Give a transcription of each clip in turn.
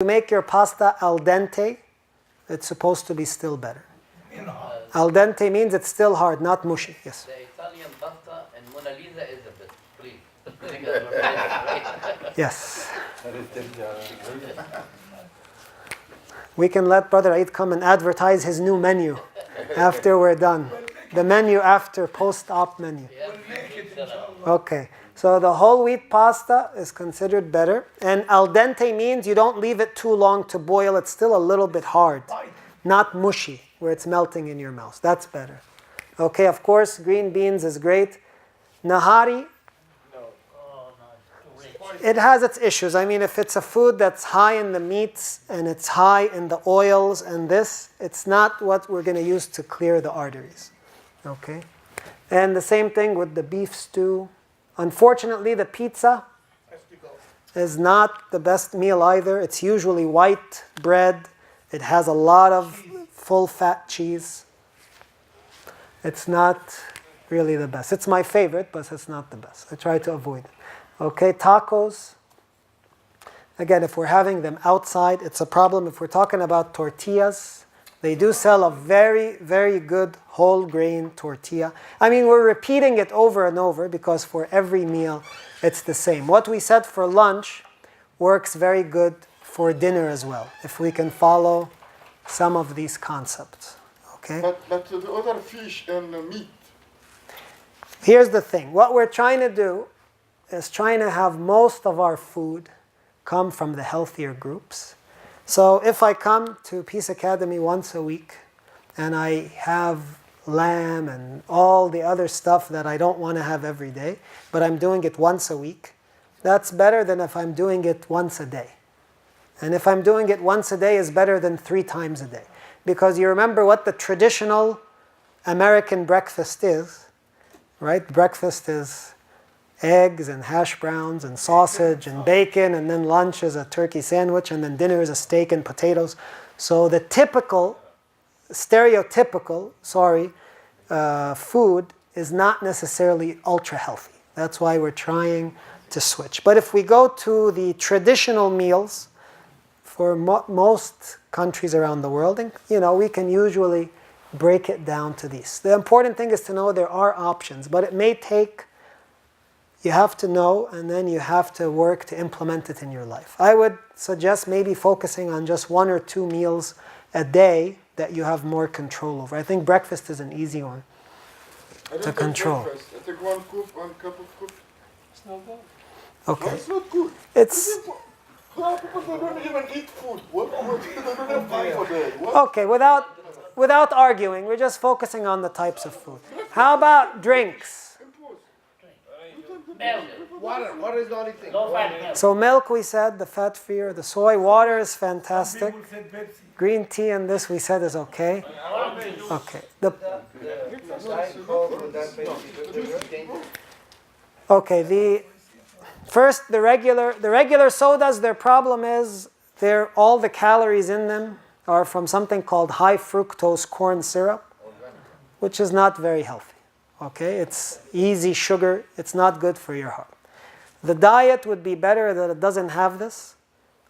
you make your pasta al dente, it's supposed to be still better. Al dente means it's still hard, not mushy. Yes. The Italian pasta and Mona Lisa is the best, please. Yes. We can let Brother Eid come and advertise his new menu after we're done. The menu after post-op menu. Okay. So the whole wheat pasta is considered better. And al dente means you don't leave it too long to boil. It's still a little bit hard. Not mushy, where it's melting in your mouth. That's better. Okay, of course, green beans is great. Nahari, it has its issues. I mean, if it's a food that's high in the meats and it's high in the oils and this, it's not what we're going to use to clear the arteries. Okay? And the same thing with the beef stew. Unfortunately, the pizza is not the best meal either. It's usually white bread. It has a lot of full-fat cheese. It's not really the best. It's my favorite, but it's not the best. I try to avoid it. Okay, tacos. Again, if we're having them outside, it's a problem. If we're talking about tortillas, they do sell a very, very good whole grain tortilla. I mean, we're repeating it over and over because for every meal, it's the same. What we said for lunch works very good for dinner as well, if we can follow some of these concepts. Okay? But the other fish and meat. Here's the thing. What we're trying to do is trying to have most of our food come from the healthier groups. So if I come to Peace Academy once a week and I have lamb and all the other stuff that I don't want to have every day, but I'm doing it once a week, that's better than if I'm doing it once a day. And if I'm doing it once a day is better than 3 times a day. Because you remember what the traditional American breakfast is, right? Breakfast is eggs and hash browns and sausage and bacon, and then lunch is a turkey sandwich, and then dinner is a steak and potatoes. So the stereotypical food is not necessarily ultra healthy. That's why we're trying to switch. But if we go to the traditional meals for most countries around the world, and, we can usually break it down to these. The important thing is to know there are options, but it may take, you have to know, and then you have to work to implement it in your life. I would suggest maybe focusing on just 1 or 2 meals a day that you have more control over. I think breakfast is an easy one to control. I take 1 cup of coffee. It's not good. Okay. No, it's not good. It's People don't even eat food. What they don't have time for that. What? okay. Without arguing, we're just focusing on the types of food. How about drinks? Milk. Water is the only thing. No fat milk. So milk, we said, the fat-free, the soy. Water is fantastic. People said Pepsi. Green tea and this, we said, is okay. Okay. The regular sodas, their problem is all the calories in them are from something called high fructose corn syrup, which is not very healthy. Okay, it's easy sugar. It's not good for your heart. The diet would be better that it doesn't have this,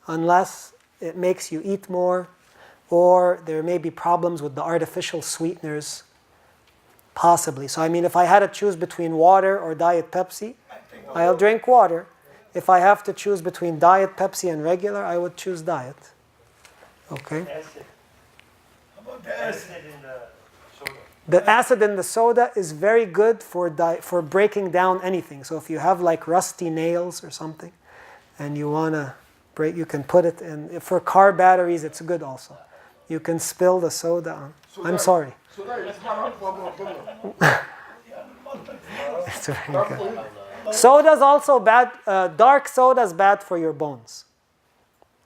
unless it makes you eat more, or there may be problems with the artificial sweeteners, possibly. So I mean, if I had to choose between water or Diet Pepsi, I'll drink water. If I have to choose between Diet Pepsi and regular, I would choose Diet. Okay? Acid. How about the acid in the soda? The acid in the soda is very good for breaking down anything. So if you have like rusty nails or something, and you want to break, you can put it in. For car batteries, it's good also. You can spill the soda on. I'm sorry. Soda is haram for It's very good. Soda's also bad. Dark soda is bad for your bones.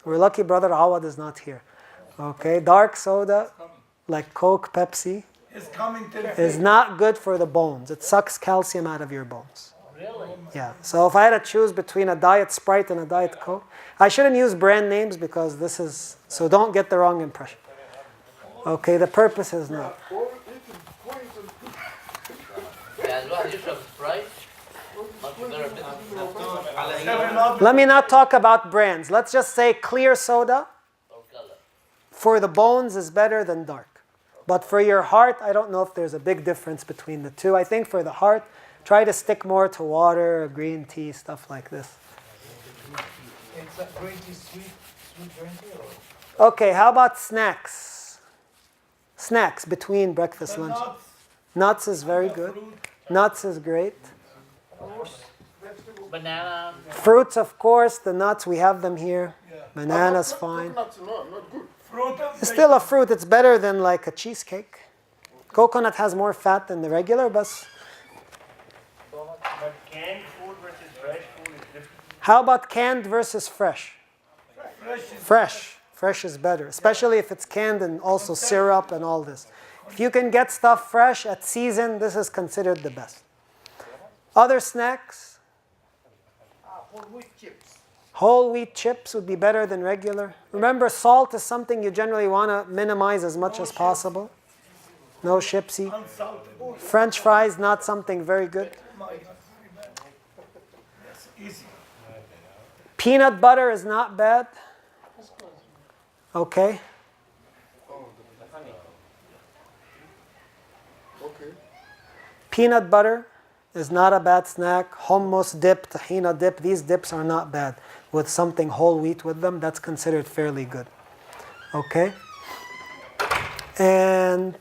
We're lucky Brother Awad is not here. Okay, dark soda, like Coke, Pepsi, It's coming to the is not good for the bones. It sucks calcium out of your bones. Really? Yeah. So if I had to choose between a Diet Sprite and a Diet Coke, I shouldn't use brand names because this is, so don't get the wrong impression. Okay, the purpose is not. يعني الواحد يشرب سبرايت much better. Let me not talk about brands. Let's just say clear soda for the bones is better than dark. But for your heart, I don't know if there's a big difference between the two. I think for the heart, try to stick more to water, green tea, stuff like this. It's a green tea, sweet green tea or? Okay, how about snacks? Snacks between breakfast, lunch. Nuts, Nuts is very good. fruit, Nuts is great. Banana. Fruits, of course, the nuts, we have them here. yeah. Bananas, fine. Coconuts, no, not good. Fruit and It's still a fruit. It's better than like a cheesecake. Coconut has more fat than the regular, but But canned food versus fresh food is different. how about canned versus fresh? Fresh is Fresh. Fresh is better, especially if it's canned and also syrup and all this. If you can get stuff fresh at season, this is considered the best. Other snacks? Whole wheat chips. Whole wheat chips would be better than regular. Remember, salt is something you generally want to minimize as much as possible. No chipsy. unsalted. French fries, not something very good. My God, very bad. That's easy. Peanut butter is not bad. Okay. Okay. Peanut butter is not a bad snack. Hummus dip, tahina dip, these dips are not bad. With something whole wheat with them, that's considered fairly good. Okay? And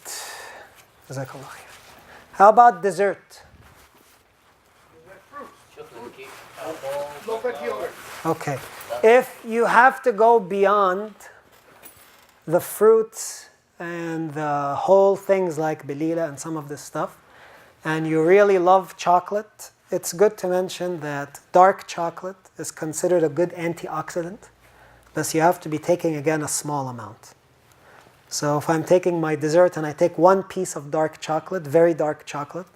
Jazakallah khair. How about dessert? Chocolate cake. No fat yogurt. Okay. If you have to go beyond the fruits and the whole things like belila and some of this stuff, and you really love chocolate, it's good to mention that dark chocolate is considered a good antioxidant, but you have to be taking again a small amount. So if I'm taking my dessert and I take one piece of dark chocolate, very dark chocolate,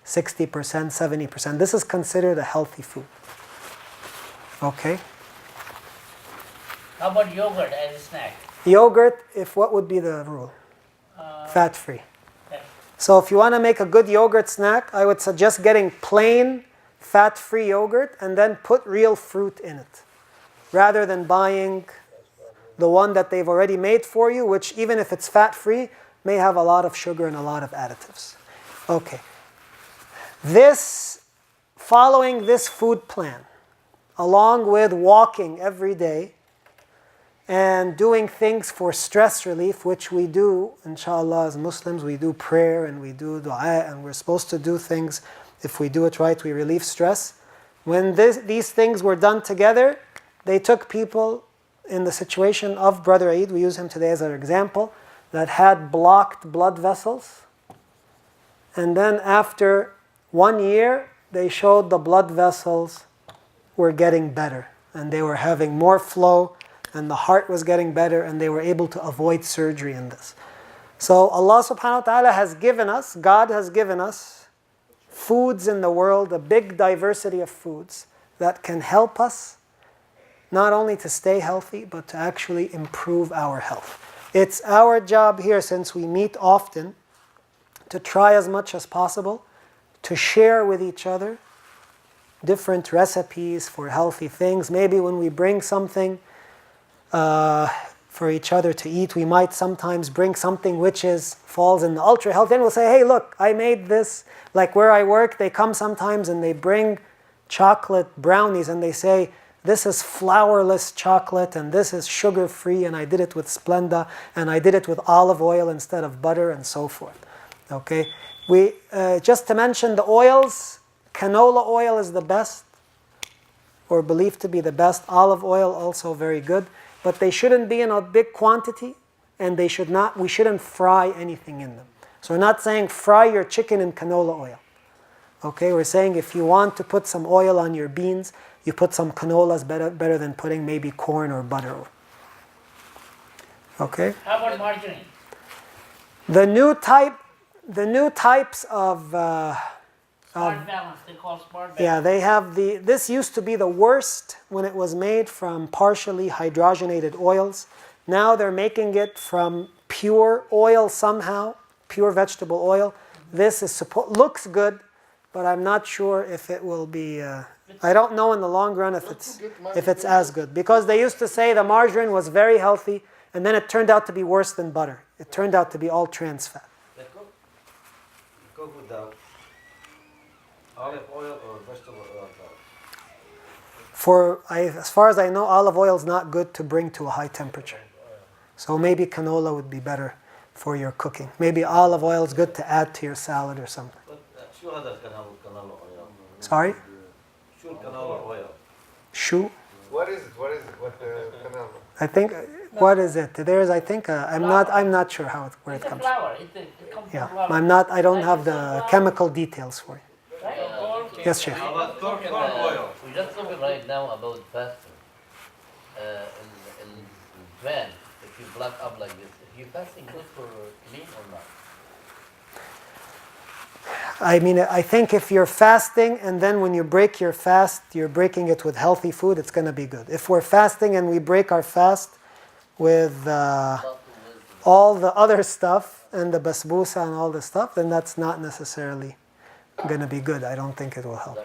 60%, 70%, this is considered a healthy food. Okay? How about yogurt as a snack? Yogurt, if what would be the rule? Fat-free. Fat. So if you want to make a good yogurt snack, I would suggest getting plain fat-free yogurt and then put real fruit in it, rather than buying the one that they've already made for you, which even if it's fat-free, may have a lot of sugar and a lot of additives. Okay. Following this food plan, along with walking every day, and doing things for stress relief, which we do, inshallah, as Muslims, we do prayer and we do dua, and we're supposed to do things. If we do it right, we relieve stress. When these things were done together, they took people in the situation of Brother Eid, we use him today as an example, that had blocked blood vessels. And then after 1 year, they showed the blood vessels were getting better, and they were having more flow, and the heart was getting better, and they were able to avoid surgery in this. So Allah subhanahu wa ta'ala has given us, God has given us foods in the world, a big diversity of foods that can help us not only to stay healthy, but to actually improve our health. It's our job here, since we meet often, to try as much as possible to share with each other different recipes for healthy things. Maybe when we bring something for each other to eat, we might sometimes bring something which falls in the ultra healthy, and we'll say, hey, look, I made this. Like where I work, they come sometimes and they bring chocolate brownies, and they say, this is flourless chocolate, and this is sugar-free, and I did it with Splenda, and I did it with olive oil instead of butter, and so forth. Okay? Just to mention the oils, canola oil is the best, or believed to be the best. Olive oil also very good. But they shouldn't be in a big quantity, and we shouldn't fry anything in them. So we're not saying fry your chicken in canola oil. Okay, we're saying if you want to put some oil on your beans, you put some canolas, better than putting maybe corn or butter. Okay? How about margarine? The new types of Smart balance, they call smart balance. yeah, they have this used to be the worst when it was made from partially hydrogenated oils. Now they're making it from pure oil somehow, pure vegetable oil. This looks good, but I'm not sure if it will be I don't know in the long run if it's as good, because they used to say the margarine was very healthy, and then it turned out to be worse than butter. It turned out to be all trans fat. Cook with the olive oil or vegetable oil. As far as I know, olive oil is not good to bring to a high temperature. So maybe canola would be better for your cooking. Maybe olive oil is good to add to your salad or something. But شو هذا canola oil? Sorry? شو canola oil? Shu? What is it? What canal? I think, what is it? There's, I think, I'm not sure where it It's a comes from. flower. It comes Yeah, from flower. I don't have the chemical details for you. Yes, Chef. How about corn oil? We just talking right now about fasting. In van, if you black up like this, if you fasting good for clean or not? I mean, I think if you're fasting and then when you break your fast, you're breaking it with healthy food, it's going to be good. If we're fasting and we break our fast with all the other stuff and the basbousa and all the stuff, then that's not necessarily going to be good. I don't think it will help.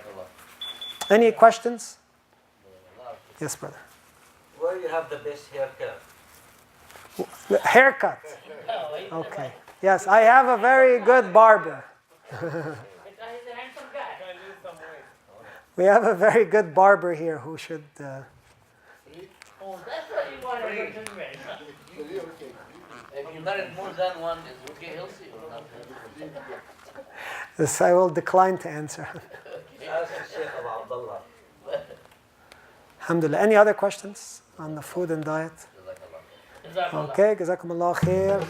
Any questions? Yes, brother. Where you have the best haircut? Haircut. Okay. Yes, I have a very good barber. We have a very good barber here who should. Oh, that's what you want to do. If you married more than one, is it okay healthy or not? This I will decline to answer. Ask Sheikh Abu Abdullah. Alhamdulillah. Any other questions on the food and diet? Okay, جزاكم الله خير.